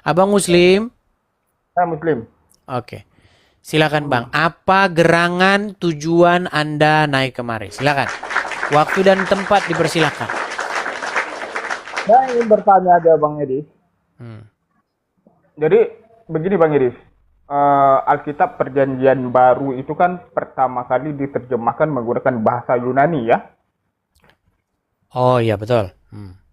Abang Muslim? Saya Muslim. Oke. Silakan Bang. Apa gerangan tujuan Anda naik kemari? Silakan. Waktu dan tempat dipersilakan. Saya ingin bertanya aja Bang Edi. Hmm. Jadi begini Bang Edi. Alkitab Perjanjian Baru itu kan pertama kali diterjemahkan menggunakan bahasa Yunani ya. Oh iya betul.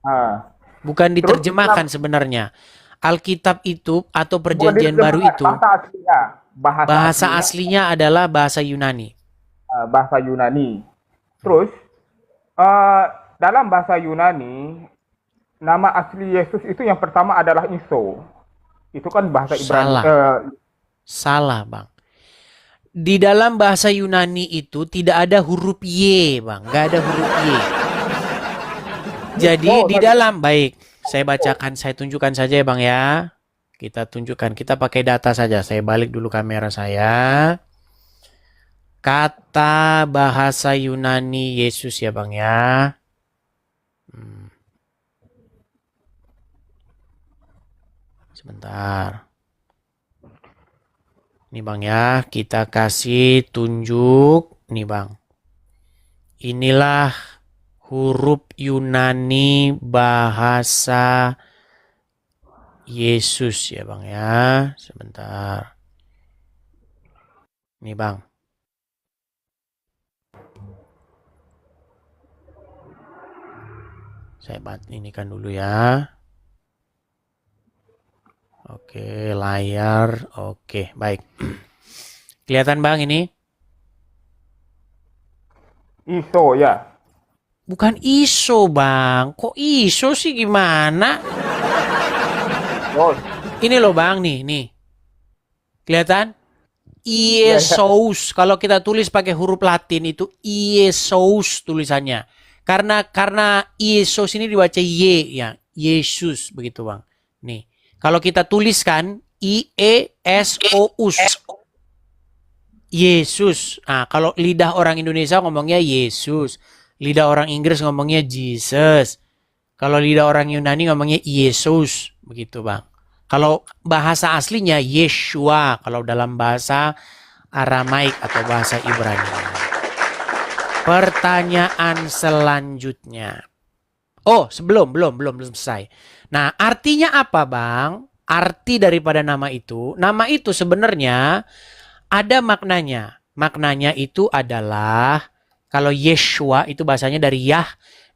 Nah, Bukan terus diterjemahkan sebenarnya. Alkitab itu atau bukan Perjanjian Baru diterjemahkan itu bahasa aslinya. Bahasa bahasa aslinya aslinya adalah bahasa Yunani. bahasa Yunani. Terus eh, dalam bahasa Yunani nama asli Yesus itu yang pertama adalah Iso. Itu kan bahasa Ibrani. Salah. Salah, Bang. Di dalam bahasa Yunani itu tidak ada huruf Y, Bang. Nggak ada huruf Y. Jadi di dalam, baik, saya bacakan, saya tunjukkan saja ya Bang ya. Kita tunjukkan, kita pakai data saja. Saya balik dulu kamera saya. Kata bahasa Yunani Yesus ya Bang ya. Sebentar. Ini Bang ya, kita kasih tunjuk. Nih Bang. Inilah huruf Yunani bahasa Yesus ya Bang ya. Sebentar. Nih Bang. Saya inikan dulu ya. Oke, layar. Oke, baik. Kelihatan Bang ini? Iso ya. Bukan ISO Bang. Kok ISO sih gimana? Oh, Ini loh Bang nih. Kelihatan? Iesos. Kalau kita tulis pakai huruf Latin itu Iesos tulisannya. Karena Iesos ini dibaca Y ya. Yesus begitu Bang. Nih. Kalau kita tuliskan IESOUS. Yesus. Nah, kalau lidah orang Indonesia ngomongnya Yesus. Lidah orang Inggris ngomongnya Jesus. Kalau lidah orang Yunani ngomongnya Yesus. Begitu Bang. Kalau bahasa aslinya Yeshua. Kalau dalam bahasa Aramaik atau bahasa Ibrani. Pertanyaan selanjutnya. Oh, belum selesai. Nah, artinya apa, Bang? Arti daripada nama itu. Nama itu sebenarnya ada maknanya. Maknanya itu adalah kalau Yeshua itu bahasanya dari Yah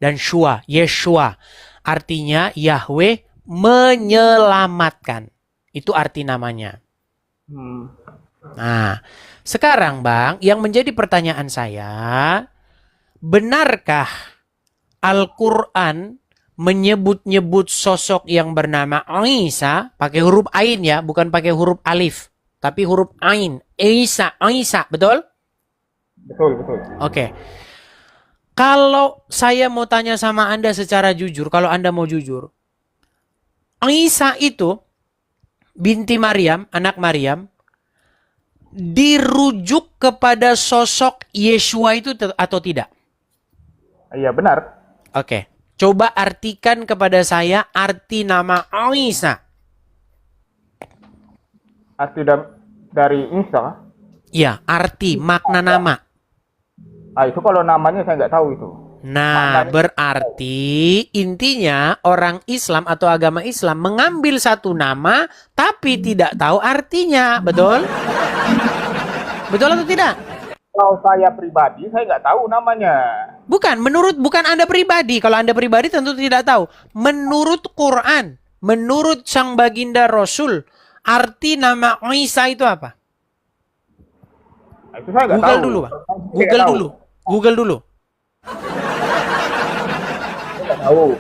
dan Shua. Yeshua. Artinya Yahweh menyelamatkan. Itu arti namanya. Nah, sekarang Bang, yang menjadi pertanyaan saya, benarkah Al-Quran menyebut-nyebut sosok yang bernama Isa pakai huruf Ain ya, bukan pakai huruf alif, tapi huruf Ain. Isa, betul? betul. Oke. Kalau saya mau tanya sama Anda secara jujur, kalau Anda mau jujur, Isa itu binti Maryam, anak Maryam, dirujuk kepada sosok Yeshua itu atau tidak? Iya benar. Oke. Coba artikan kepada saya arti nama Isa. Arti dari Isa. Ya, arti, makna nama. Itu kalau namanya saya nggak tahu itu. Nah, berarti intinya orang Islam atau agama Islam mengambil satu nama tapi tidak tahu artinya. Betul? Betul atau tidak? Kalau saya pribadi, saya nggak tahu namanya. Bukan Anda pribadi. Kalau Anda pribadi tentu tidak tahu. Menurut Quran, menurut Sang Baginda Rasul, arti nama Isa itu apa? Itu saya nggak Google tahu. dulu, Pak. Saya nggak tahu. Google dulu. Saya nggak tahu.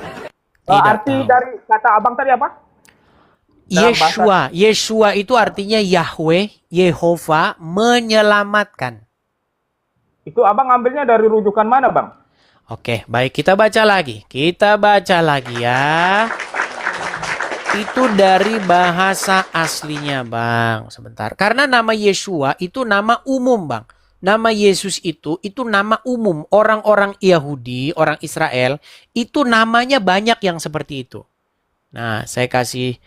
Tidak Arti tahu. dari kata abang tadi apa? Yeshua itu artinya Yahweh, Yehova menyelamatkan. Itu abang ambilnya dari rujukan mana bang? Oke, baik, kita baca lagi. Kita baca lagi ya. Itu dari bahasa aslinya, Bang. Sebentar. Karena nama Yeshua itu nama umum, Bang. Nama Yesus itu nama umum. Orang-orang Yahudi, orang Israel, itu namanya banyak yang seperti itu. Nah, saya kasih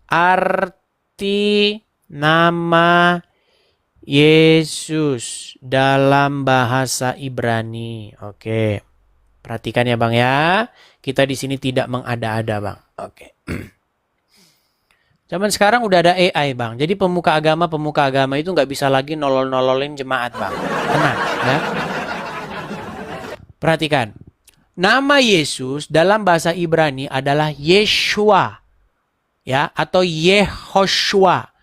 Arti nama Yesus dalam bahasa Ibrani. Oke. Perhatikan ya Bang ya. Kita di sini tidak mengada-ada Bang. Oke. Zaman sekarang udah ada AI Bang. Jadi pemuka agama itu nggak bisa lagi nolol-nololin jemaat Bang. Tenang ya. Perhatikan. Nama Yesus dalam bahasa Ibrani adalah Yeshua. Ya, atau Yehoshua.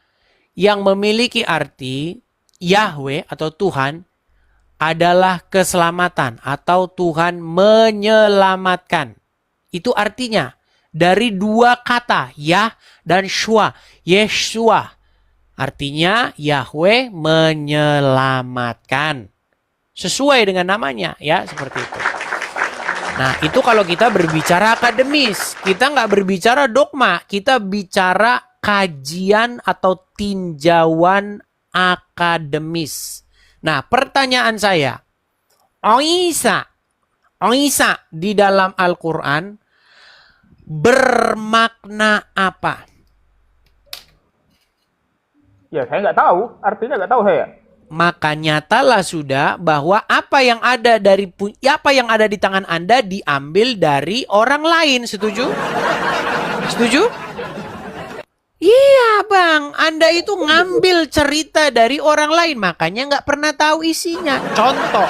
Yang memiliki arti Yahweh atau Tuhan adalah keselamatan atau Tuhan menyelamatkan. Itu artinya dari dua kata Yah dan Shua. Yeshua artinya Yahweh menyelamatkan. Sesuai dengan namanya ya, seperti itu. Nah, itu kalau kita berbicara akademis. Kita nggak berbicara dogma. Kita bicara kajian atau tinjauan akademis. Nah, pertanyaan saya. Isa di dalam Al-Quran bermakna apa? Ya, saya nggak tahu. Artinya nggak tahu saya. Maka nyatalah sudah bahwa apa yang ada di tangan Anda diambil dari orang lain. Setuju? Setuju? Iya Bang, Anda itu ngambil cerita dari orang lain, makanya nggak pernah tahu isinya. Contoh.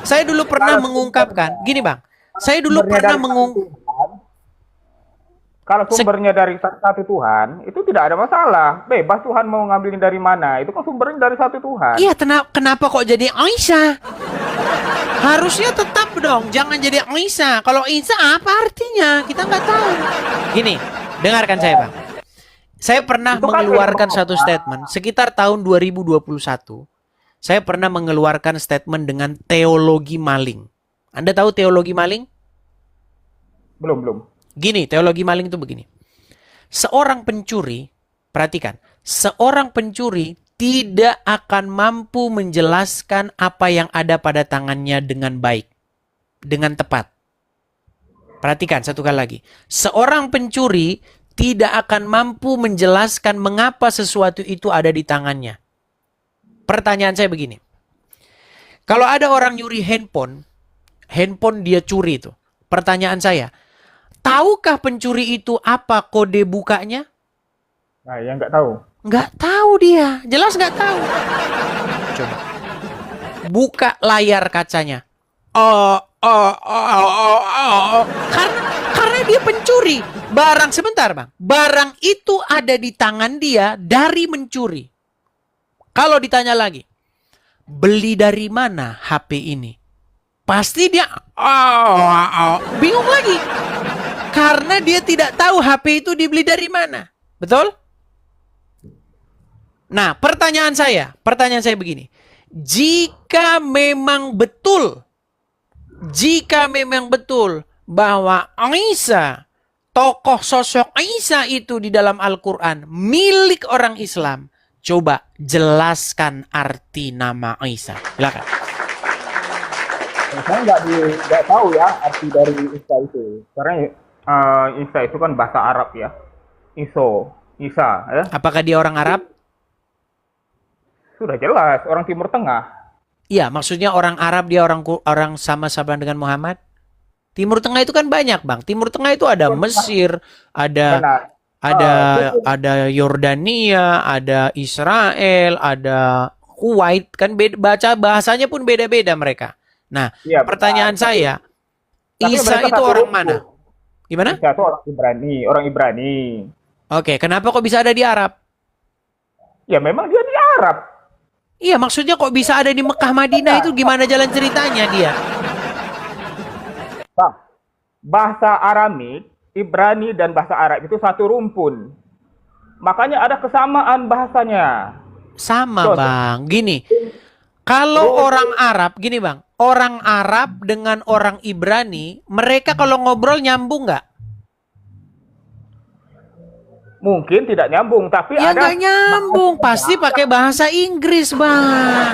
Saya dulu pernah mengungkapkan, gini Bang, saya dulu pernah Kalau sumbernya dari satu Tuhan, itu tidak ada masalah. Bebas Tuhan mau ngambilin dari mana. Itu kan sumbernya dari satu Tuhan. Iya, kenapa kok jadi Aisyah? Harusnya tetap dong, jangan jadi Aisyah. Kalau Aisyah apa artinya? Kita nggak tahu. Gini, dengarkan saya Bang. Saya pernah mengeluarkan satu statement sekitar tahun 2021. Saya pernah mengeluarkan statement dengan teologi maling. Anda tahu teologi maling? Belum. Gini, teologi maling itu begini. Seorang pencuri, perhatikan, seorang pencuri tidak akan mampu menjelaskan apa yang ada pada tangannya dengan baik, dengan tepat. Perhatikan satu kali lagi. Seorang pencuri tidak akan mampu menjelaskan mengapa sesuatu itu ada di tangannya. Pertanyaan saya begini. Kalau ada orang nyuri handphone dia curi itu. Pertanyaan saya, tahukah pencuri itu apa kode bukanya? Nah, ya nggak tahu. Nggak tahu dia. Jelas nggak tahu. Coba. Buka layar kacanya. Karena dia pencuri. Sebentar Bang. Barang itu ada di tangan dia dari mencuri. Kalau ditanya lagi, beli dari mana HP ini? Pasti dia bingung lagi. Karena dia tidak tahu HP itu dibeli dari mana. Betul? Nah, pertanyaan saya begini. Jika memang betul bahwa Isa, tokoh sosok Isa itu di dalam Al-Quran milik orang Islam, coba jelaskan arti nama Isa. Silakan. Saya nggak tahu ya arti dari Isa itu. Karena Isa itu kan bahasa Arab ya. Isa ya. Apakah dia orang Arab? Sudah jelas, orang Timur Tengah. Iya, maksudnya orang Arab, dia orang sama-sama dengan Muhammad. Timur Tengah itu kan banyak, Bang. Timur Tengah itu ada Mesir, ada Yordania, ada Israel, ada Kuwait, kan baca bahasanya pun beda-beda mereka. Nah, ya, pertanyaan saya, Isa itu orang mana? Gimana? Isa itu orang Ibrani. Oke, kenapa kok bisa ada di Arab? Ya memang dia di Arab. Iya, maksudnya kok bisa ada di Mekah Madinah itu gimana jalan ceritanya dia? Bahasa Aramik, Ibrani dan bahasa Arab itu satu rumpun. Makanya ada kesamaan bahasanya. Sama, Bang. Gini, kalau orang Arab, gini Bang, orang Arab dengan orang Ibrani, mereka kalau ngobrol nyambung nggak? Mungkin tidak nyambung, tapi ya ada... nggak nyambung, pasti pakai bahasa Inggris, Bang.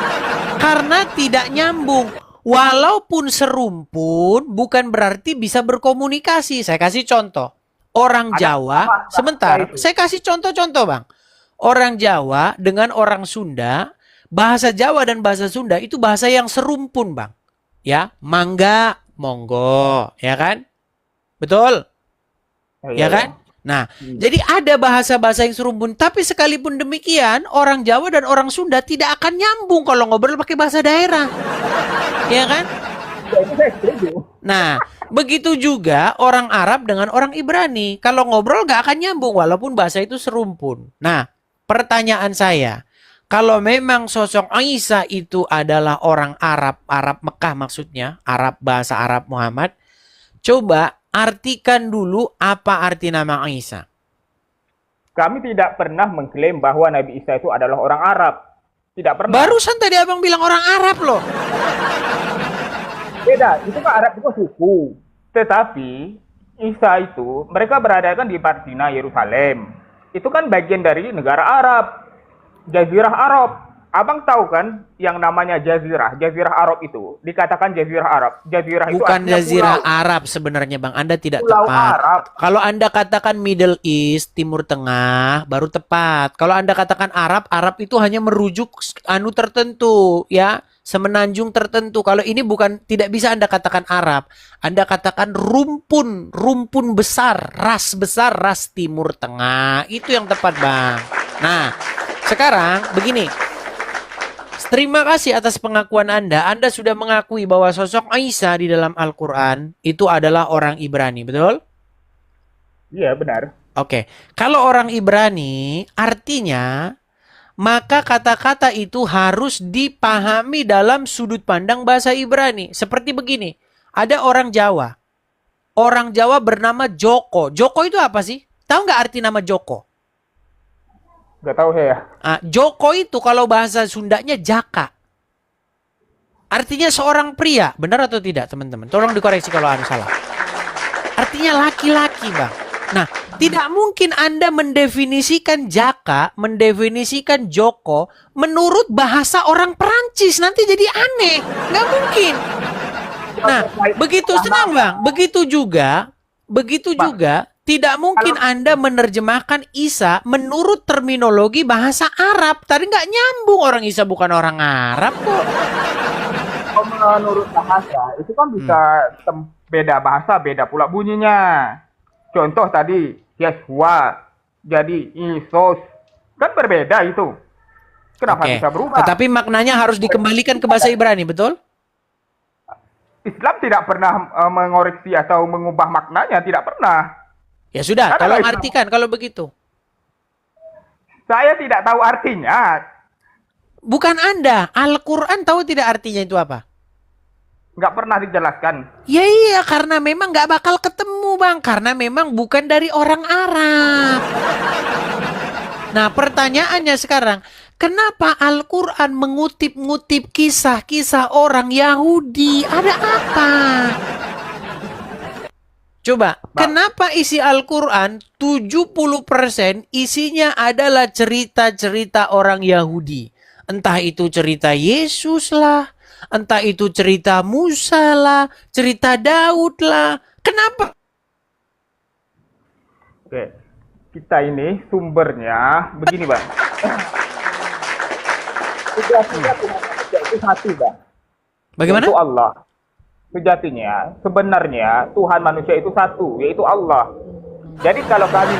Karena tidak nyambung. Walaupun serumpun, bukan berarti bisa berkomunikasi. Saya kasih contoh. Orang Ada Jawa, apa sebentar, itu? saya kasih contoh-contoh, Bang. Orang Jawa dengan orang Sunda, bahasa Jawa dan bahasa Sunda itu bahasa yang serumpun, Bang. Ya, mangga, monggo, ya kan? Betul? Iya, Ya ya. kan? Nah, Hmm. jadi ada bahasa-bahasa yang serumpun, tapi sekalipun demikian, orang Jawa dan orang Sunda tidak akan nyambung kalau ngobrol pakai bahasa daerah. Ya kan? Ya, itu saya setuju. Nah, begitu juga orang Arab dengan orang Ibrani. Kalau ngobrol gak akan nyambung walaupun bahasa itu serumpun. Nah, pertanyaan saya, kalau memang sosok Isa itu adalah orang Arab, Arab Mekah maksudnya, Arab bahasa Arab Muhammad, coba artikan dulu apa arti nama Isa. Kami tidak pernah mengklaim bahwa Nabi Isa itu adalah orang Arab. Tidak pernah. Barusan tadi abang bilang orang Arab loh. Beda, itu kan Arab itu suku. Tetapi Isa itu, mereka berada kan di Palestina, Yerusalem. Itu kan bagian dari negara Arab. Jazirah Arab. Abang tahu kan yang namanya jazirah. Jazirah Arab itu dikatakan jazirah Arab. Jazirah itu Bukan artinya jazirah pulau. Arab sebenarnya Bang. Anda tidak Pulau tepat. Arab. Kalau Anda katakan Middle East, Timur Tengah, baru tepat. Kalau Anda katakan Arab, Arab itu hanya merujuk anu tertentu, ya, semenanjung tertentu. Kalau ini bukan, tidak bisa Anda katakan Arab. Anda katakan rumpun, rumpun besar, ras Timur Tengah. Itu yang tepat, Bang. Nah, sekarang begini. Terima kasih atas pengakuan Anda. Anda sudah mengakui bahwa sosok Isa di dalam Al-Quran itu adalah orang Ibrani, betul? Iya, benar. Oke. Kalau orang Ibrani, artinya maka kata-kata itu harus dipahami dalam sudut pandang bahasa Ibrani. Seperti begini. Ada orang Jawa. Orang Jawa bernama Joko. Joko itu apa sih? Tahu nggak arti nama Joko? Gak tahu saya. Joko itu kalau bahasa Sundanya jaka. Artinya seorang pria. Benar atau tidak teman-teman? Tolong dikoreksi kalau Anda salah. Artinya laki-laki, Bang. Nah, tidak mungkin Anda mendefinisikan jaka, mendefinisikan Joko menurut bahasa orang Perancis. Nanti jadi aneh. Nggak mungkin. Nah, begitu senang, Bang. Begitu juga tidak mungkin Anda menerjemahkan Isa menurut terminologi bahasa Arab. Tadi nggak nyambung, orang Isa bukan orang Arab kok. Kalau menurut bahasa, itu kan bisa beda bahasa, beda pula bunyinya. Contoh tadi, Yeshua, jadi Isus. Kan berbeda itu. Kenapa Oke. bisa berubah? Tetapi maknanya harus dikembalikan ke bahasa Ibrani, betul? Islam tidak pernah mengoreksi atau mengubah maknanya, tidak pernah. Ya sudah, Karena tolong Islam- artikan kalau begitu. Saya tidak tahu artinya. Bukan Anda, Al-Quran tahu tidak artinya itu apa? Nggak pernah dijelaskan. Ya iya, karena memang nggak bakal ketemu, Bang. Karena memang bukan dari orang Arab. Nah, pertanyaannya sekarang, kenapa Al-Quran mengutip-ngutip kisah-kisah orang Yahudi? Ada apa? Coba, kenapa isi Al-Quran 70% isinya adalah cerita-cerita orang Yahudi? Entah itu cerita Yesus lah, entah itu cerita Musa lah, cerita Daud lah. Kenapa? Oke, kita ini sumbernya begini, Bang. Sejatinya Tuhan manusia itu satu, Bang. Bagaimana? Yaitu Allah. Sejatinya, sebenarnya Tuhan manusia itu satu, yaitu Allah. Jadi kalau kami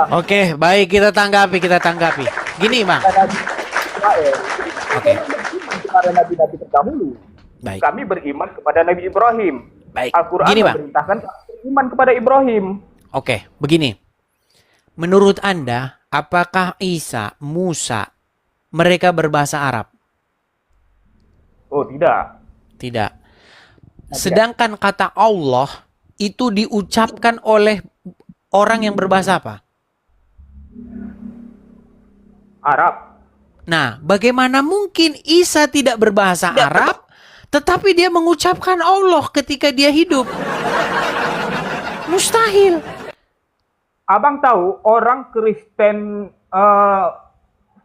Oke, baik, kita tanggapi. Gini, Bang. Nabi Israel, Oke. beriman kepada nabi-nabi terdahulu. Baik. Kami beriman kepada Nabi Ibrahim. Baik. Al-Quran Gini, Bang. memerintahkan kami beriman kepada Ibrahim. Oke, begini. Menurut Anda, apakah Isa, Musa, mereka berbahasa Arab? Oh, tidak. Tidak. Sedangkan kata Allah itu diucapkan oleh orang yang berbahasa apa? Arab. Nah, bagaimana mungkin Isa tidak berbahasa Arab, tetapi dia mengucapkan Allah ketika dia hidup? Mustahil. Abang tahu orang Kristen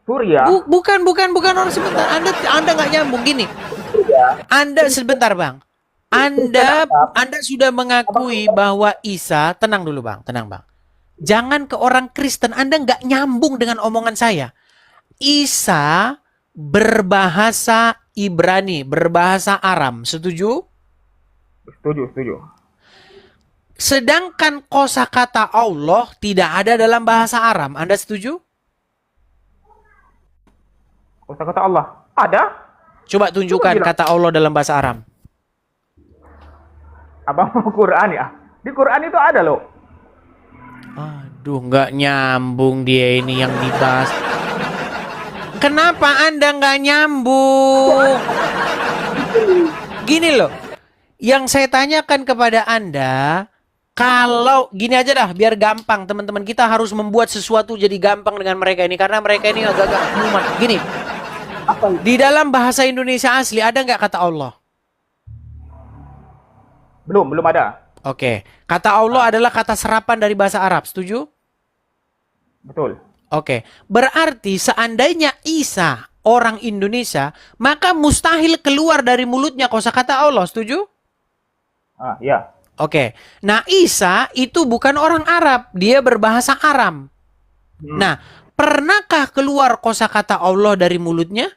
Suria? Bukan orang sebentar. Anda nggak nyambung gini. Anda sebentar, Bang. Anda sudah mengakui bahwa Isa, tenang dulu Bang, tenang Bang. Jangan ke orang Kristen, Anda nggak nyambung dengan omongan saya. Isa berbahasa Ibrani, berbahasa Aram, setuju? Setuju. Sedangkan kosakata Allah tidak ada dalam bahasa Aram, Anda setuju? Kata Allah. Ada? Coba tunjukkan bilang. kata Allah dalam bahasa Aram. Abang mau Quran ya? Di Quran itu ada loh. Aduh, nggak nyambung dia ini yang dibahas. Kenapa Anda nggak nyambung? Gini loh, yang saya tanyakan kepada Anda, kalau gini aja dah, biar gampang teman-teman, kita harus membuat sesuatu jadi gampang dengan mereka ini, karena mereka ini agak-agak mumat. Gini, di dalam bahasa Indonesia asli ada nggak kata Allah? Belum ada. Oke, kata Allah adalah kata serapan dari bahasa Arab, setuju? Betul. Oke, berarti seandainya Isa orang Indonesia, maka mustahil keluar dari mulutnya kosakata Allah, setuju? Iya. Oke, nah Isa itu bukan orang Arab, dia berbahasa Aram. Nah, pernahkah keluar kosakata Allah dari mulutnya?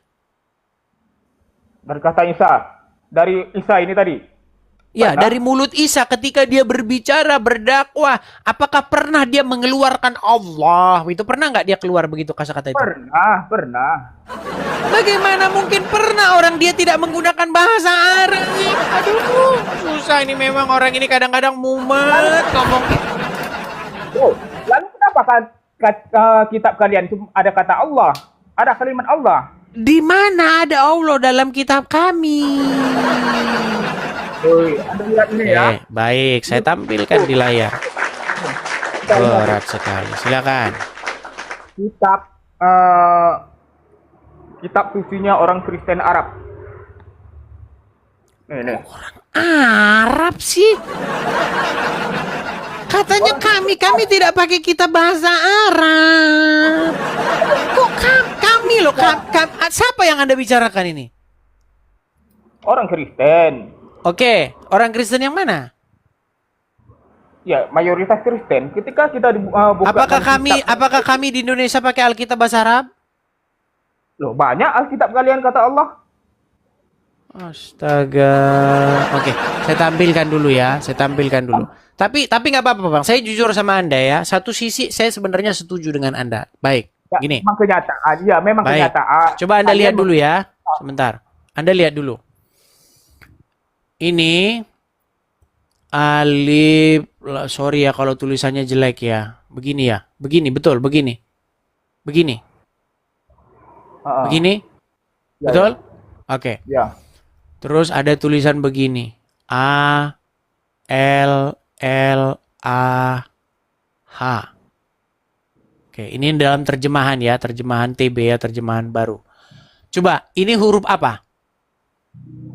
Dari kata Isa. Dari Isa ini tadi. Ya, Pernah. dari mulut Isa ketika dia berbicara, berdakwah, apakah pernah dia mengeluarkan Allah? Itu pernah nggak dia keluar begitu kata-kata itu? Pernah. Bagaimana mungkin pernah orang dia tidak menggunakan bahasa Arab? Aduh, susah ini memang orang ini kadang-kadang mumet ngomong. Oh, lalu kenapa kitab kalian itu ada kata Allah? Ada kalimat Allah? Di mana ada Allah dalam kitab kami? Anda lihat ini ya. Baik, saya tampilkan di layar. Berat sekali. Silakan. Kitab sucinya orang Kristen Arab. Ini. Arab sih. Katanya kami tidak pakai kitab bahasa Arab. Kok kami loh? Siapa yang Anda bicarakan ini? Orang Kristen. Oke, orang Kristen yang mana? Ya, mayoritas Kristen. Ketika kita buka Apakah kami di Indonesia pakai Alkitab bahasa Arab? Loh, banyak Alkitab kalian kata Allah. Astaga. Oke, saya tampilkan dulu ya. Tapi nggak apa-apa Bang. Saya jujur sama Anda ya. Satu sisi saya sebenarnya setuju dengan Anda. Baik, Ya, gini. memang kenyataan. Ya, memang Baik. kenyataan. Coba Anda lihat Kalian dulu ya. Sebentar. Anda lihat dulu. Ini alif, sorry ya kalau tulisannya jelek ya. Begini ya. Begini, betul, begini. Begini. Begini? Ya, Betul? Oke. Ya. Terus ada tulisan begini. A L L A H. Oke, ini dalam terjemahan ya, terjemahan TB ya, terjemahan baru. Coba, ini huruf apa?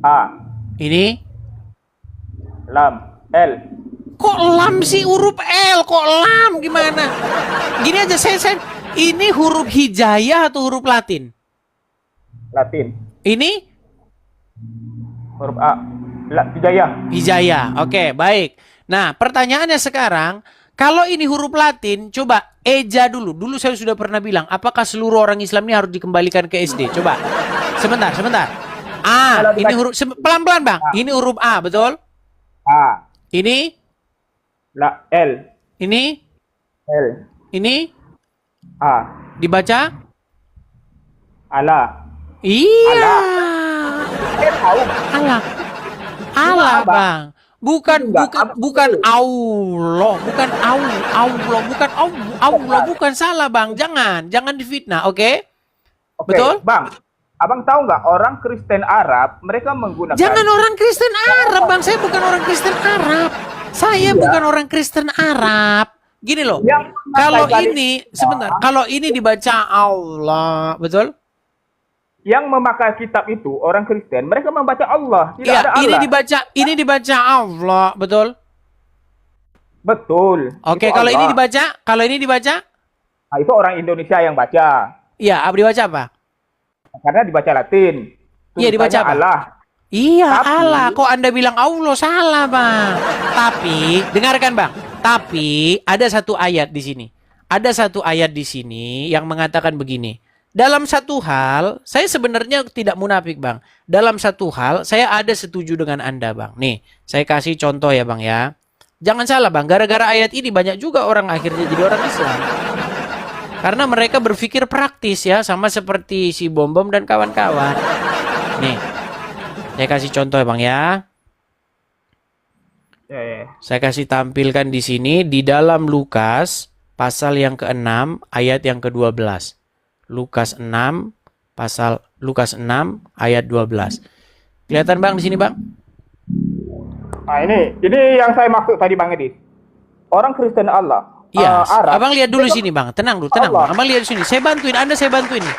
A. Ini Lam. L. kok lam sih huruf L? Kok lam gimana? Gini aja saya ini huruf hijayah atau huruf Latin? Latin. Ini Huruf A. Hijayah. hijayah. Oke, baik. Nah, pertanyaannya sekarang, kalau ini huruf Latin, coba eja dulu. Dulu saya sudah pernah bilang, apakah seluruh orang Islam ini harus dikembalikan ke SD? Coba. Sebentar. A, ini huruf pelan-pelan, Bang. Ini huruf A, betul? A. Ini L. Ini L. Ini A. dibaca? Ala. Iya. Tahu. Allah, Bang. Bukan Allah, bukan salah, Bang. Jangan difitnah, oke? Oke, Betul? Bang. Abang tahu nggak orang Kristen Arab mereka menggunakan Jangan orang Kristen Arab, Bang. Saya bukan orang Kristen Arab. Saya bukan orang Kristen Arab. Gini loh. Kalau ini sebentar, kalau ini dibaca Allah, betul? Yang memakai kitab itu orang Kristen, mereka membaca Allah, tidak ada Allah. Ini dibaca Allah, betul? Betul. Oke, Itu kalau Allah. ini dibaca? Nah, itu orang Indonesia yang baca. Iya, dibaca apa? Karena dibaca Latin. Iya, dibaca Tulisannya apa? Allah. Iya, Tapi Allah. Kok Anda bilang Allah salah, Bang? Tapi, dengarkan, Bang. Tapi ada satu ayat di sini. Ada satu ayat di sini yang mengatakan begini. Dalam satu hal, saya sebenarnya tidak munafik, Bang. Dalam satu hal, saya ada setuju dengan Anda, Bang. Nih, saya kasih contoh ya, Bang ya. Jangan salah, Bang. Gara-gara ayat ini banyak juga orang akhirnya jadi orang Islam. Karena mereka berpikir praktis ya, sama seperti si Bom-Bom dan kawan-kawan. Nih, saya kasih contoh ya Bang ya. ya. Saya kasih tampilkan di sini di dalam Lukas pasal yang ke-6 ayat yang ke-12. Lukas 6 Lukas 6 ayat 12. Kelihatan Bang di sini Bang? Nah, ini yang saya maksud tadi Bang Edi. Orang Kristen Allah. Iya, Arab. Abang lihat dulu sini Bang. Tenang dulu, tenang Allah. Bang. Abang lihat di sini. Saya bantuin, Anda saya bantuin nih.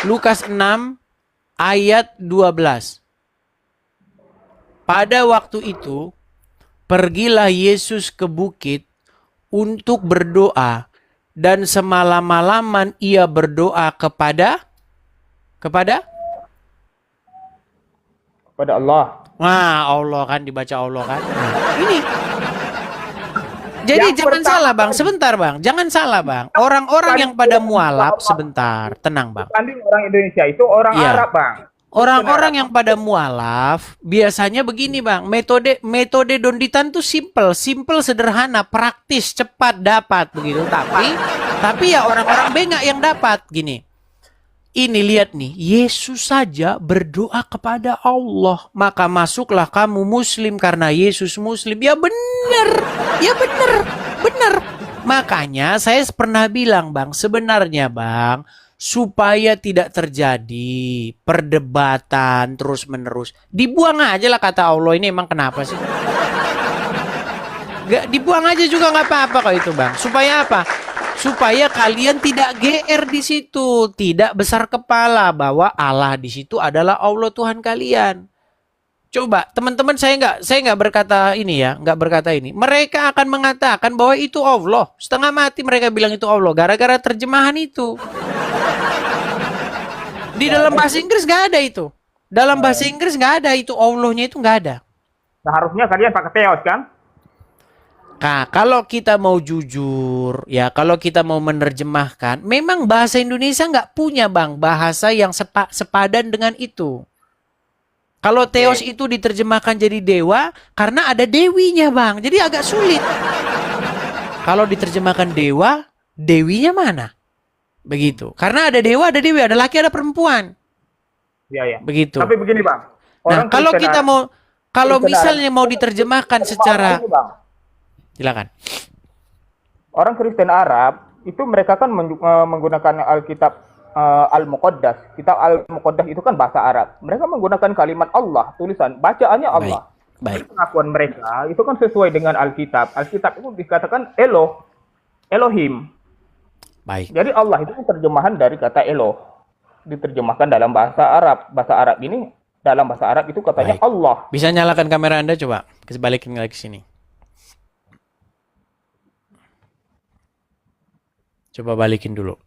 Lukas 6 ayat 12. Pada waktu itu, pergilah Yesus ke bukit untuk berdoa dan semalam-malaman ia berdoa kepada Allah. Wah, Allah kan dibaca Allah kan. Nah, ini. Jadi Yang jangan pertama- salah Bang, sebentar Bang. Jangan salah Bang. Orang-orang yang pada mualaf sebentar, tenang Bang. Banding orang Indonesia itu orang Iya. Arab Bang. Orang-orang yang pada mualaf biasanya begini Bang, metode donditan tuh simple sederhana, praktis, cepat dapat begitu. Tapi ya orang-orang bengak yang dapat gini. Ini lihat nih, Yesus saja berdoa kepada Allah, maka masuklah kamu muslim karena Yesus muslim. Ya benar. Makanya saya pernah bilang Bang, sebenarnya Bang, supaya tidak terjadi perdebatan terus-menerus, dibuang aja lah kata Allah ini emang kenapa sih? Gak dibuang aja juga nggak apa-apa kok itu Bang. Supaya apa? Supaya kalian tidak GR di situ, tidak besar kepala bahwa Allah di situ adalah Allah Tuhan kalian. Coba teman-teman saya nggak berkata ini ya, nggak berkata ini. Mereka akan mengatakan bahwa itu Allah. Setengah mati mereka bilang itu Allah gara-gara terjemahan itu. Di dalam bahasa Inggris nggak ada itu. Dalam bahasa Inggris nggak ada itu Allahnya itu nggak ada. Nah, harusnya kalian pakai teos kan? Nah, kalau kita mau jujur, ya kalau kita mau menerjemahkan, memang bahasa Indonesia nggak punya Bang bahasa yang sepadan dengan itu. Kalau Theos itu diterjemahkan jadi dewa, karena ada dewinya Bang, jadi agak sulit. Kalau diterjemahkan dewa, dewinya mana? Begitu. Karena ada dewa, ada dewi, ada laki, ada perempuan. Iya. Begitu. Tapi begini Bang. Nah, kalau kita mau, kalau misalnya mau diterjemahkan secara, silakan. Orang Kristen Arab itu mereka kan menggunakan Alkitab Al-Muqaddas. Kitab Al-Muqaddas itu kan bahasa Arab. Mereka menggunakan kalimat Allah, tulisan bacaannya Allah. Baik. Pengakuan mereka itu kan sesuai dengan Alkitab. Alkitab itu dikatakan Elohim. Baik. Jadi Allah itu terjemahan dari kata Eloh. Diterjemahkan dalam bahasa Arab. Bahasa Arab ini dalam bahasa Arab itu katanya Baik. Allah. Bisa nyalakan kamera Anda coba, balikin lagi ke sini. Coba balikin dulu.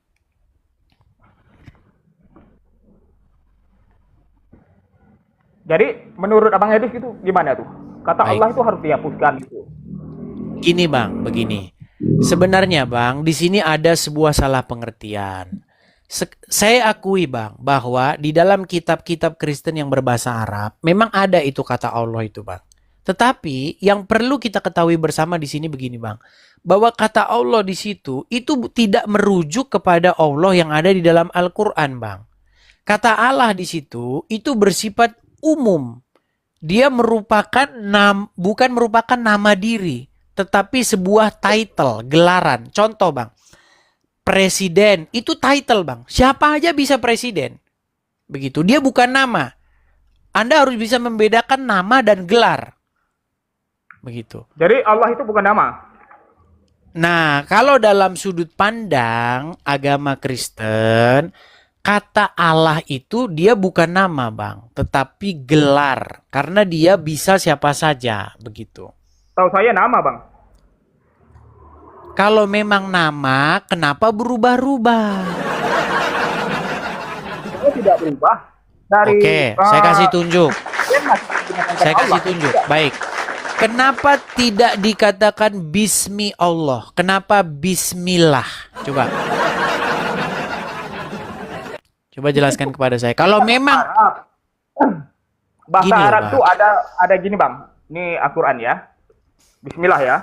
Jadi menurut Abang Edis itu gimana tuh? Kata Baik. Allah itu harus dihapuskan gitu. Gini Bang, begini. Sebenarnya Bang, di sini ada sebuah salah pengertian. Saya akui Bang, bahwa di dalam kitab-kitab Kristen yang berbahasa Arab, memang ada itu kata Allah itu Bang. Tetapi yang perlu kita ketahui bersama di sini begini Bang, bahwa kata Allah di situ itu tidak merujuk kepada Allah yang ada di dalam Al-Quran Bang. Kata Allah di situ itu bersifat umum. Dia bukan merupakan nama diri, tetapi sebuah title, gelaran. Contoh Bang, presiden itu title Bang. Siapa aja bisa presiden. Begitu, dia bukan nama. Anda harus bisa membedakan nama dan gelar. Begitu. Jadi Allah itu bukan nama. Nah, kalau dalam sudut pandang agama Kristen, kata Allah itu dia bukan nama Bang, tetapi gelar. Karena dia bisa siapa saja, begitu. Tahu saya nama Bang. Kalau memang nama, kenapa berubah-ubah? Saya tidak berubah. dari Oke, saya kasih tunjuk. kalian masih menggunakan Saya kata kasih Allah. tunjuk. Tidak. Baik. Kenapa tidak dikatakan Bismi Allah? Kenapa Bismillah? Coba. Coba jelaskan kepada saya. Kalau memang Arab. Bahasa Gini loh, Arab Bang. tuh ada gini bang. Ini Al-Quran ya. Bismillah ya.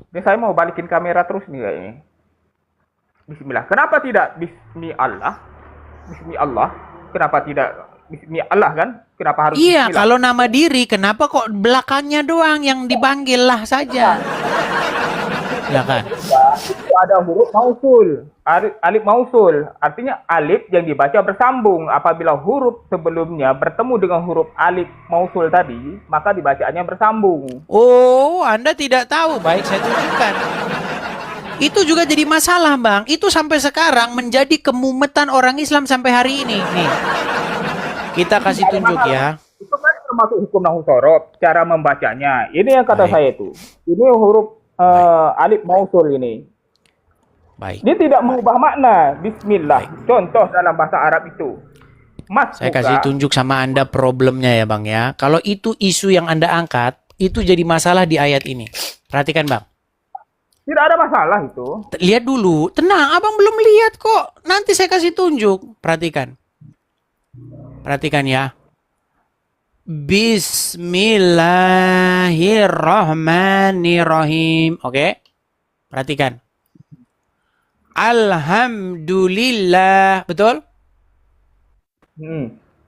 Ini saya mau balikin kamera terus nih kayaknya. Bismillah. Kenapa tidak Bismi Allah? Bismi Allah. Kenapa tidak Bismi Allah kan? Kenapa harus iya, Bismillah? kalau nama diri, kenapa kok belakangnya doang yang dipanggil lah saja? Ya kan? Itu ada huruf mausul. Alif mausul. Artinya alif yang dibaca bersambung. Apabila huruf sebelumnya bertemu dengan huruf alif mausul tadi, maka dibacaannya bersambung. Oh, Anda tidak tahu. Baik, saya tunjukkan. Itu juga jadi masalah, Bang. Itu sampai sekarang menjadi kemumetan orang Islam sampai hari ini. Nih. Kita kasih tunjuk ya. Itu kan termasuk hukum nahu sorof, cara membacanya. Ini yang kata Baik. saya itu. Ini huruf alif mausul ini. Baik. Dia tidak mengubah makna. Bismillah. Contoh dalam bahasa Arab itu. Mas Saya buka. kasih tunjuk sama Anda problemnya ya, Bang ya. Kalau itu isu yang Anda angkat, itu jadi masalah di ayat ini. Perhatikan, Bang. Tidak ada masalah itu. Lihat dulu. Tenang, Abang belum lihat kok. Nanti saya kasih tunjuk. Perhatikan. Perhatikan ya. Bismillahirrahmanirrahim. Oke. Perhatikan. Alhamdulillah. Betul?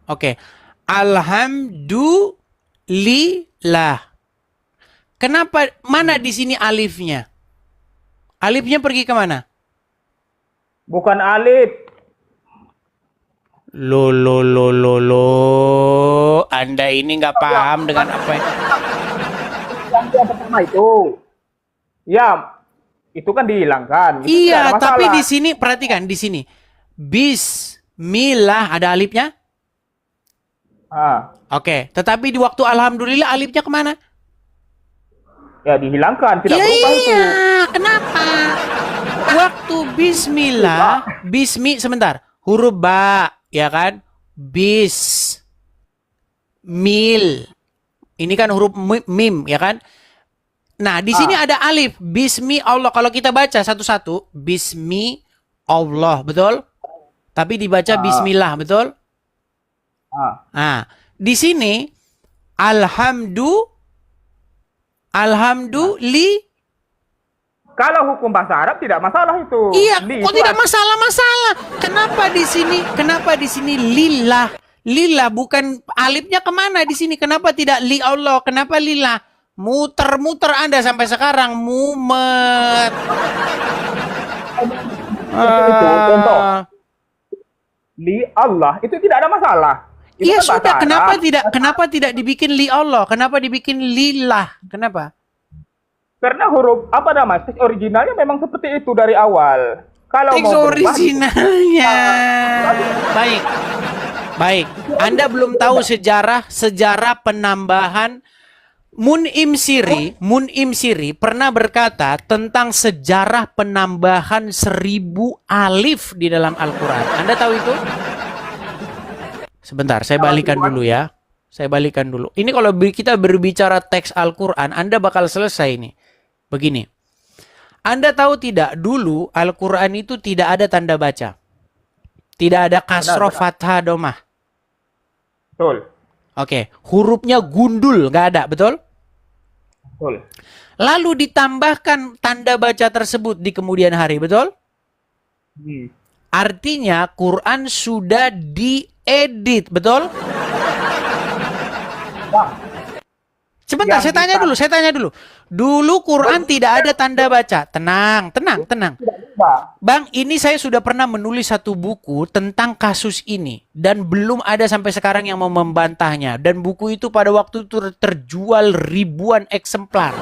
Oke. Alhamdulillah. Kenapa? Mana di sini alifnya? Alifnya pergi kemana? Bukan alif. Lo. Anda ini nggak paham dengan apa yang... Yang pertama itu. Ya, itu kan dihilangkan. Itu tidak Iya, ada tapi masalah. di sini perhatikan di sini. Bismillah ada alifnya? Ah, Oke, tetapi di waktu alhamdulillah alifnya kemana? ya dihilangkan, tidak Iya, berubah itu. kenapa? Waktu bismillah, sebentar. Huruf ba, ya kan? Mil. Ini kan huruf mim, ya kan? Nah, di sini ada alif. Bismi Allah. Kalau kita baca satu-satu, Bismi Allah, betul? Tapi dibaca Bismillah, betul? Nah, di sini alhamdulillah. Kalau hukum bahasa Arab tidak masalah itu. Iya, Li kok itu tidak masalah-masalah? Kenapa di sini lillah? Lillah bukan alifnya kemana di sini? Kenapa tidak li Allah? Kenapa lillah? Muter-muter Anda sampai sekarang mumet. itu contoh. Li Allah itu tidak ada masalah. Itu Iya kan bahasa sudah, Arab. kenapa tidak dibikin li Allah? Kenapa dibikin lillah? Kenapa? Karena huruf apa namanya? Teks originalnya memang seperti itu dari awal. Kalau Teks mau berubah, originalnya. Baik. Baik. Anda belum tahu sejarah penambahan Mun'im Siri pernah berkata tentang sejarah penambahan 1000 alif di dalam Al-Quran. Anda tahu itu? Sebentar, saya balikan dulu ya. Saya balikan dulu. Ini kalau kita berbicara teks Al-Quran, Anda bakal selesai nih. Begini. Anda tahu tidak, dulu Al-Quran itu tidak ada tanda baca. Tidak ada kasroh, fathah, domah. betul. Oke, hurufnya gundul, nggak ada, betul? Betul. Lalu ditambahkan tanda baca tersebut di kemudian hari, betul? Artinya Quran sudah diedit, betul? Sebentar, saya tanya dulu. Dulu Quran tidak ada tanda baca. Tenang. Tidak berubah. Bang, ini saya sudah pernah menulis satu buku tentang kasus ini. Dan belum ada sampai sekarang yang mau membantahnya. Dan buku itu pada waktu itu terjual ribuan eksemplar.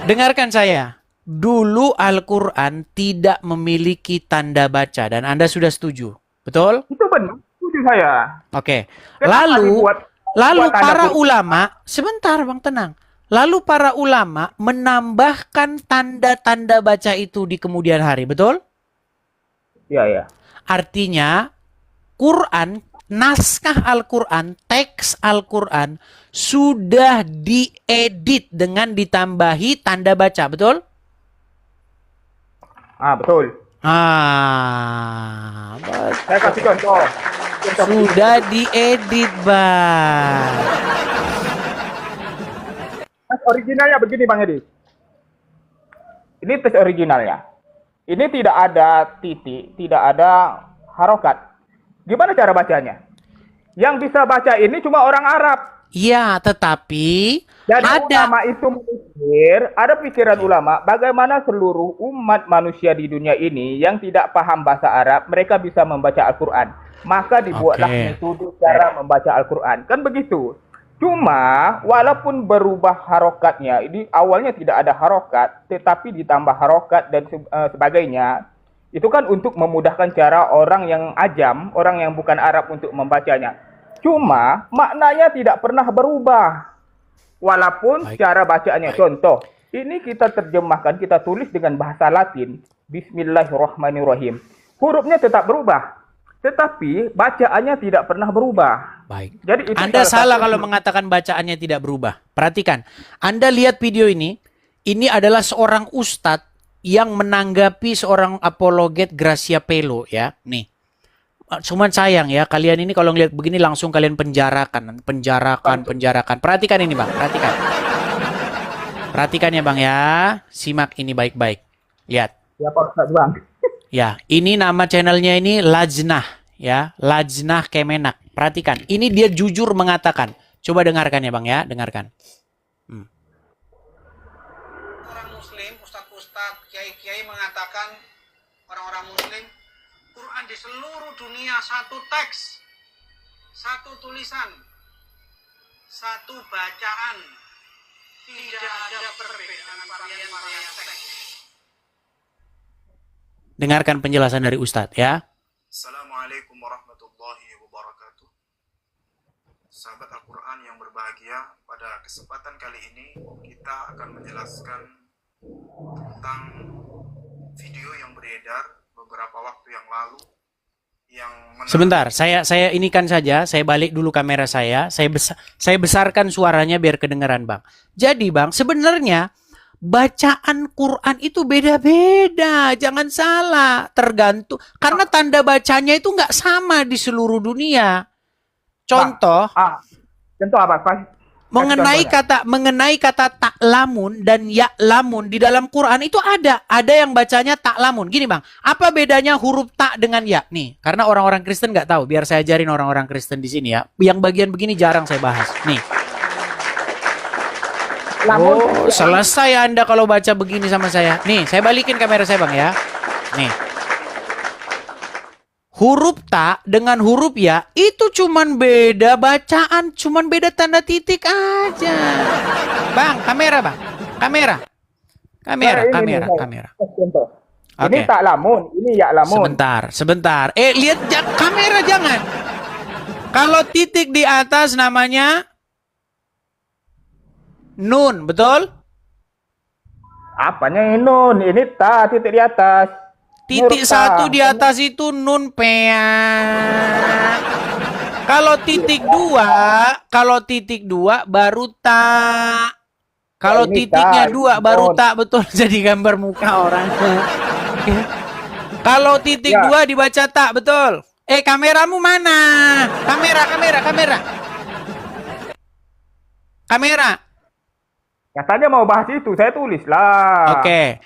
Dengarkan saya. Dulu Al-Quran tidak memiliki tanda baca. Dan Anda sudah setuju. Betul? Itu benar. Setuju saya. Oke. Kenapa Lalu dibuat tanda para kutip? ulama, sebentar Bang, tenang. Lalu para ulama menambahkan tanda-tanda baca itu di kemudian hari, betul? Iya. Artinya Quran, naskah Al-Quran, teks Al-Quran sudah diedit dengan ditambahi tanda baca, betul? Betul. Betul. Saya kasih contoh. Sudah diedit, Bang. Tes originalnya begini, Bang Edi. Ini tes originalnya. Ini tidak ada titik, tidak ada harokat. Gimana cara bacanya? Yang bisa baca ini cuma orang Arab. Iya, tetapi Jadi ada ulama itu memikir, ada pikiran ulama, bagaimana seluruh umat manusia di dunia ini yang tidak paham bahasa Arab, mereka bisa membaca Al-Quran. Maka dibuatlah metode cara membaca Al-Quran. Kan begitu. Cuma, walaupun berubah harokatnya, ini awalnya tidak ada harokat, tetapi ditambah harokat dan sebagainya, itu kan untuk memudahkan cara orang yang ajam, orang yang bukan Arab untuk membacanya. Cuma, maknanya tidak pernah berubah. Walaupun cara bacaannya. Contoh, ini kita terjemahkan, kita tulis dengan bahasa Latin, Bismillahirrahmanirrahim. Hurufnya tetap berubah, tetapi bacaannya tidak pernah berubah. Baik. Jadi itu Anda salah kalau mengatakan bacaannya tidak berubah. Perhatikan, Anda lihat video ini adalah seorang ustadz yang menanggapi seorang apologet Gracia Pelo, ya. Nih. Cuman sayang ya, kalian ini kalau ngeliat begini langsung kalian penjarakan. Perhatikan ini, Bang, perhatikan. Perhatikan ya, Bang, ya. Simak ini baik-baik. Lihat. Ya, Pak Ustadz, Bang. Ya, ini nama channelnya ini Lajnah, ya, Lajnah Kemenak. Perhatikan, ini dia jujur mengatakan. Coba dengarkan ya, Bang, ya, dengarkan. Orang Muslim, ustadz-ustadz, kiai-kiai mengatakan orang-orang Muslim, Quran di seluruh dunia satu teks, satu tulisan, satu bacaan, tidak ada perbedaan varian-varian teks. Dengarkan penjelasan dari Ustadz, ya. Assalamualaikum warahmatullahi wabarakatuh. Sahabat Al-Quran yang berbahagia, pada kesempatan kali ini kita akan menjelaskan tentang video yang beredar beberapa waktu yang lalu yang Sebentar, saya inikan saja, saya balik dulu kamera saya besarkan suaranya biar kedengaran, Bang. Jadi, Bang, sebenarnya bacaan Quran itu beda-beda, jangan salah, tergantung karena tanda bacanya itu nggak sama di seluruh dunia. Contoh, contoh apa, Pak? mengenai kata tak lamun dan ya lamun di dalam Quran itu ada yang bacanya tak lamun. Gini, Bang, apa bedanya huruf tak dengan ya? Nih, karena orang-orang Kristen nggak tahu, biar saya ajarin orang-orang Kristen di sini ya. Yang bagian begini jarang saya bahas. Nih. Selesai Anda kalau baca begini sama saya. Nih, saya balikin kamera saya, Bang, ya. Nih. Huruf tak dengan huruf ya itu cuman beda bacaan, cuman beda tanda titik aja. Bang, kamera, Bang. Kamera. Contoh. Oke. Ini tak lamun, ini ya lamun. Sebentar. Lihat kamera jangan. Kalau titik di atas namanya nun, betul? Apanya nun? Ini ta, titik di atas. Titik satu di atas itu nun pea. Kalau titik dua baru ta. Kalau titiknya dua baru ta, betul. Jadi gambar muka orang. Kalau titik dua dibaca tak, betul. Kameramu mana? Kamera. Katanya mau bahas itu, saya tulis lah. Oke.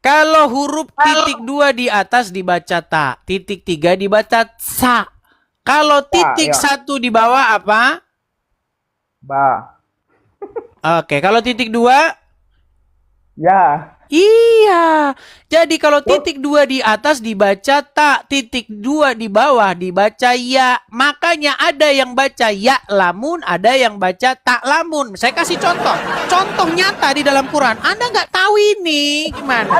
Kalau huruf titik 2 di atas dibaca ta, titik 3 dibaca sa. Kalau titik 1 di bawah apa? Ba. Oke, kalau titik 2? Ya. Iya. Jadi kalau titik 2 di atas dibaca ta, titik 2 di bawah dibaca ya. Makanya ada yang baca ya lamun, ada yang baca tak lamun. Saya kasih contoh. Contoh nyata di dalam Quran. Anda nggak tahu ini gimana?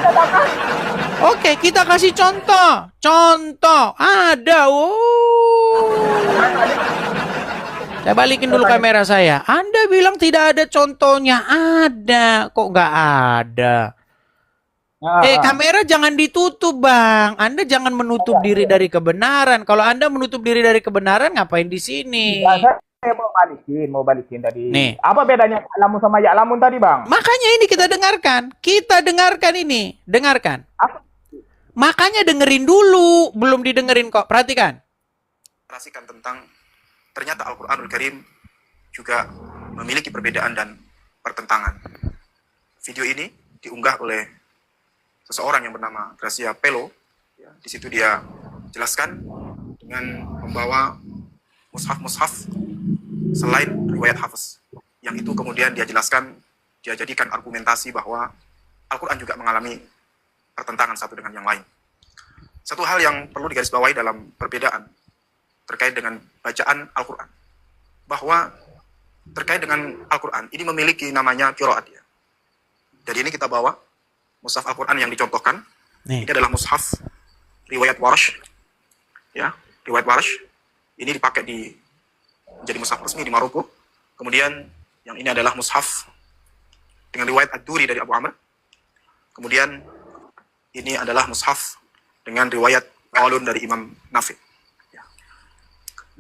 Oke, kita kasih contoh. Contoh. Ada. Saya balikin dulu kamera saya. Anda bilang tidak ada contohnya. Ada. Kok nggak ada? Ah, ah. Kamera jangan ditutup, Bang. Anda jangan menutup diri dari kebenaran. Kalau Anda menutup diri dari kebenaran, ngapain di sini? Nah, saya mau balikin tadi. Nih. Apa bedanya lamun sama ya lamun tadi, Bang? Makanya ini kita dengarkan. Kita dengarkan ini. Dengarkan. Apa? Makanya dengerin dulu. Belum didengerin kok. Perhatikan. Narasikan tentang ternyata Al-Quranul Karim juga memiliki perbedaan dan pertentangan. Video ini diunggah oleh seseorang yang bernama Gracia Pelo. Ya, di situ dia jelaskan dengan membawa mushaf-mushaf selain riwayat Hafiz. Yang itu kemudian dia jelaskan, dia jadikan argumentasi bahwa Al-Quran juga mengalami pertentangan satu dengan yang lain. Satu hal yang perlu digarisbawahi dalam perbedaan terkait dengan bacaan Al-Quran, bahwa terkait dengan Al-Quran ini memiliki namanya qiraat ya. Jadi ini kita bawa mushaf Al-Quran yang dicontohkan. Nih. Ini adalah mushaf riwayat Warsh. Ya, riwayat Warsh. Ini dipakai menjadi mushaf resmi di Maroko. Kemudian yang ini adalah mushaf dengan riwayat Ad-Duri dari Abu Amr. Kemudian ini adalah mushaf dengan riwayat Qalun dari Imam Nafi. Ya.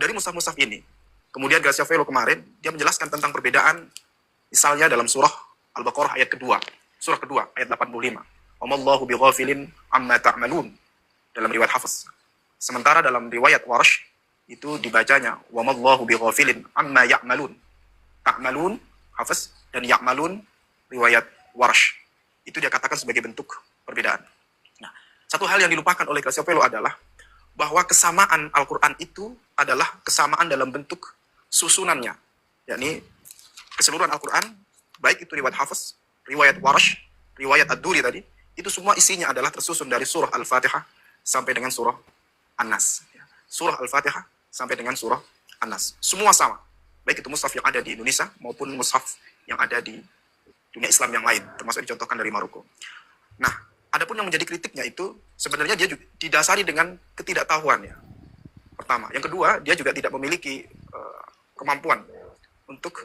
Dari mushaf-mushaf ini, kemudian Gracia Velo kemarin dia menjelaskan tentang perbedaan, misalnya dalam surah Al-Baqarah ayat kedua. Surah kedua, ayat 85. Wamallahu bighafilin amma ta'malun. Dalam riwayat Hafiz. Sementara dalam riwayat Warsh, itu dibacanya wamallahu bighafilin amma ya'malun. Ta'malun, Hafiz, dan ya'malun, riwayat Warsh. Itu dia katakan sebagai bentuk perbedaan. Nah, satu hal yang dilupakan oleh Gracia Pelo adalah bahwa kesamaan Al-Quran itu adalah kesamaan dalam bentuk susunannya. Yakni keseluruhan Al-Quran, baik itu riwayat Hafiz, riwayat Warsh, riwayat Ad-Duri tadi, itu semua isinya adalah tersusun dari surah Al-Fatihah sampai dengan surah An-Nas. Surah Al-Fatihah sampai dengan surah An-Nas. Semua sama. Baik itu mushaf yang ada di Indonesia maupun mushaf yang ada di dunia Islam yang lain, termasuk dicontohkan dari Maroko. Nah, adapun yang menjadi kritiknya itu, sebenarnya dia juga didasari dengan ketidaktahuan ya. Pertama. Yang kedua, dia juga tidak memiliki kemampuan untuk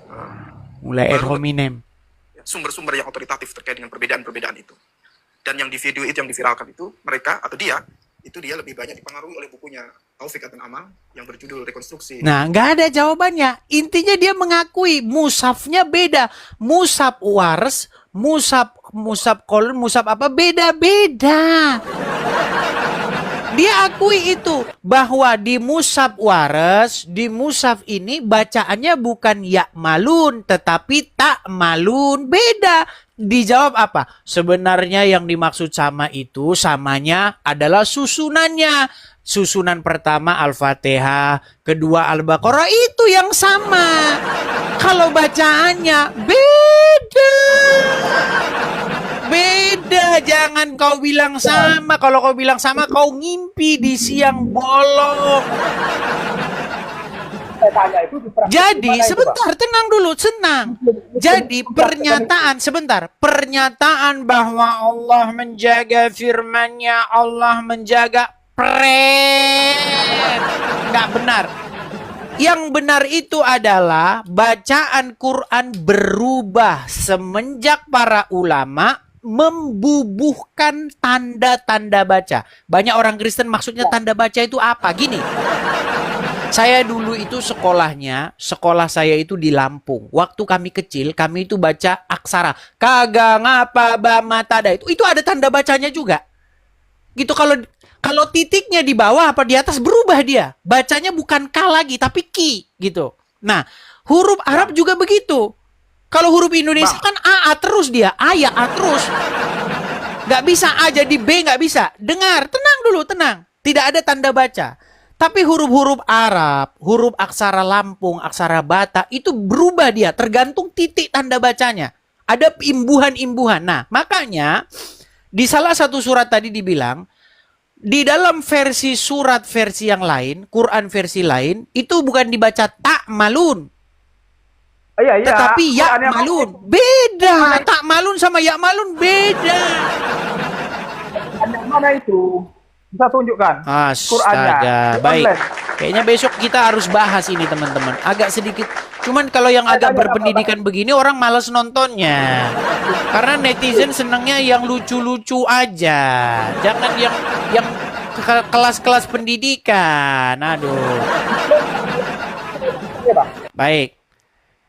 Mulai ad hominem. sumber-sumber yang otoritatif terkait dengan perbedaan-perbedaan itu. Dan yang di video itu, yang diviralkan itu, mereka atau dia lebih banyak dipengaruhi oleh bukunya Taufik dan Amal yang berjudul Rekonstruksi. Nah, nggak ada jawabannya. Intinya dia mengakui mushafnya beda. Mushaf Wars, mushaf Kolon, mushaf apa beda-beda. Dia akui itu bahwa di mushaf Waras, di mushaf ini bacaannya bukan ya'malun tetapi ta'malun, beda. Dijawab apa? Sebenarnya yang dimaksud sama itu samanya adalah susunannya. Susunan pertama Al-Fatihah, kedua Al-Baqarah, itu yang sama. Kalau bacaannya beda. Beda, jangan kau bilang sama. Kalau kau bilang sama, kau ngimpi di siang bolong. Saya tanya itu diterangkan Jadi, gimana itu, sebentar, tenang dulu, senang. Jadi, pernyataan bahwa Allah menjaga firman-Nya, Allah menjaga nggak benar. Yang benar itu adalah bacaan Quran berubah semenjak para ulama membubuhkan tanda-tanda baca. Banyak orang Kristen maksudnya tanda baca itu apa? Gini. Saya dulu itu sekolah saya itu di Lampung. Waktu kami kecil, kami itu baca aksara. Kagak ngapa bama tada itu ada tanda bacanya juga. Gitu, kalau titiknya di bawah apa di atas berubah dia. Bacanya bukan K lagi tapi Ki gitu. Nah, huruf Arab juga begitu. Kalau huruf Indonesia kan A terus dia, A ya A terus. Gak bisa A jadi B, gak bisa. Dengar, tenang dulu, tenang. Tidak ada tanda baca. Tapi huruf-huruf Arab, huruf aksara Lampung, aksara Batak itu berubah dia, tergantung titik tanda bacanya. Ada imbuhan-imbuhan. Nah, makanya di salah satu surat tadi dibilang, di dalam versi surat versi yang lain, Quran versi lain, itu bukan dibaca ta'malun. Iya. Tetapi ya'malun. Beda. Ta'malun sama ya'malun beda. Yang mana itu? Bisa tunjukkan Qurannya. Astaga. Baik. Kayaknya besok kita harus bahas ini teman-teman. Agak sedikit Cuman kalau yang agak berpendidikan begini orang males nontonnya. Karena netizen senangnya yang lucu-lucu aja. Jangan yang kelas-kelas pendidikan. Aduh. Iya, Bang. Baik.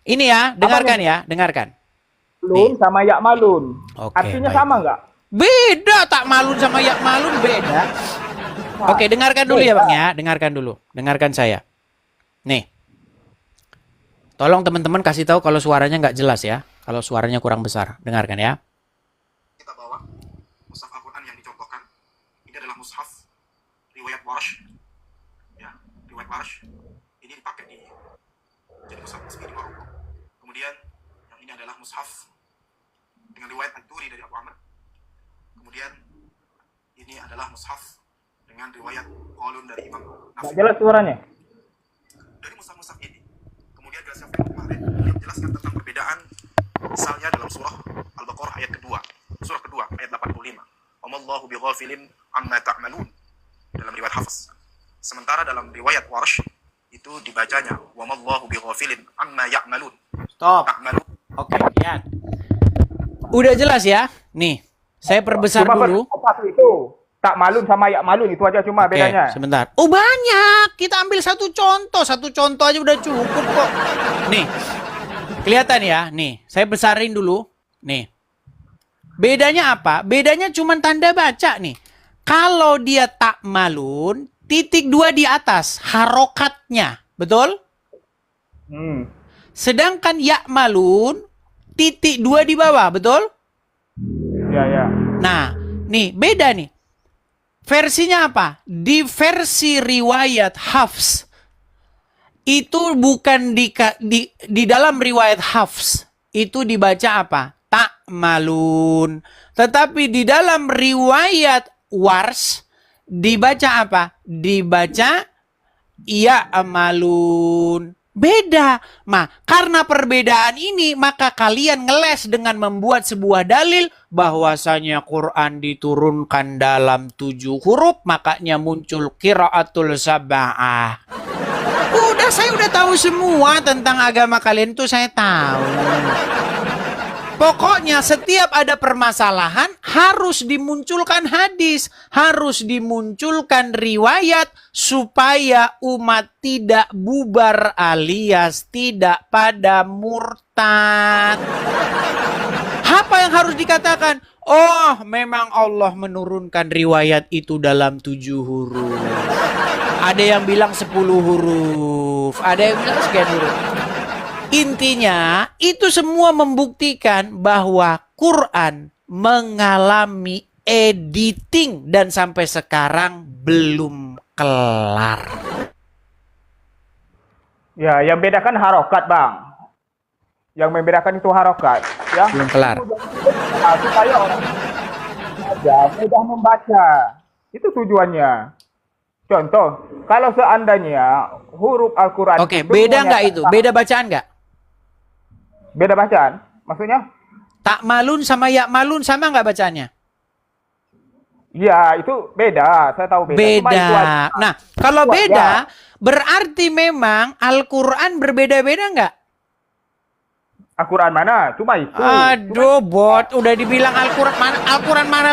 Ini ya, dengarkan ya, dengarkan. Malun sama yak malun. Oke, Artinya baik. sama nggak? Beda, tak malun sama yak malun beda. Oke, dengarkan dulu ya Bang ya, dengarkan dulu. Dengarkan saya. Nih. Tolong teman-teman kasih tahu kalau suaranya nggak jelas ya. Kalau suaranya kurang besar. Dengarkan ya. Kita bawa mushaf Al-Quran yang dicontohkan. Ini adalah mushaf riwayat Warsh. Ya, riwayat Warsh. Ini dipakai jadi mushaf resmi di Maroko. Kemudian yang ini adalah mushaf dengan riwayat Ad-Duri dari Abu Amr. Kemudian ini adalah mushaf dengan riwayat Qalun dari Imam Nggak Nafi. jelas suaranya. Dari mushaf-mushaf ini, kemudian Ghazali kemarin dia menjelaskan tentang perbedaan, misalnya dalam surah Al-Baqarah ayat kedua, surah kedua ayat 85. Wamallahu bighafilin amma ta'malun dalam riwayat Hafs. Sementara dalam riwayat Warsh itu dibacanya wamallahu bighafilin amma ya'malun. Stop. Ta'malun. Oke, lihat. Udah jelas ya? Nih, saya perbesar Cuma dulu. apa itu? Tak malun sama yak malun itu aja cuma Oke, bedanya. sebentar. Oh banyak. Kita ambil satu contoh aja udah cukup kok. Nih, kelihatan ya. Nih, saya besarin dulu. Nih, bedanya apa? Bedanya cuma tanda baca nih. Kalau dia tak malun, titik 2 di atas, harokatnya. Betul? Sedangkan ya malun, titik 2 di bawah. Betul? Ya, ya. Nah, nih beda nih. Versinya apa? Di versi riwayat Hafs itu bukan di dalam riwayat Hafs itu dibaca apa? Tak malun. Tetapi di dalam riwayat Wars dibaca apa? Dibaca ya amalun. Beda. Nah, karena perbedaan ini, maka kalian ngeles dengan membuat sebuah dalil bahwasanya Quran diturunkan dalam 7 huruf, makanya muncul qiraatul sab'ah. Saya udah tahu semua tentang agama kalian tuh saya tahu. Pokoknya setiap ada permasalahan harus dimunculkan hadis, harus dimunculkan riwayat supaya umat tidak bubar alias tidak pada murtad. Apa yang harus dikatakan? Oh, memang Allah menurunkan riwayat itu dalam 7 huruf. Ada yang bilang 10 huruf, ada yang bilang sekian huruf. Intinya, itu semua membuktikan bahwa Quran mengalami editing dan sampai sekarang belum kelar. Ya, yang bedakan harokat, Bang. Yang membedakan itu harokat, ya. Belum kelar. Supaya orang aja mudah membaca. Itu tujuannya. Contoh, kalau seandainya huruf Al-Quran Oke, beda nggak itu? Beda bacaan nggak? Beda bacaan? Maksudnya? Tak malun sama ya malun sama nggak bacaannya? Ya, itu beda. Saya tahu beda. Cuma itu Beda. aja. Nah, kalau Wah, beda, ya. berarti memang Al-Quran berbeda-beda nggak? Al-Quran mana? Cuma itu. Aduh, bot. Udah dibilang Al-Quran mana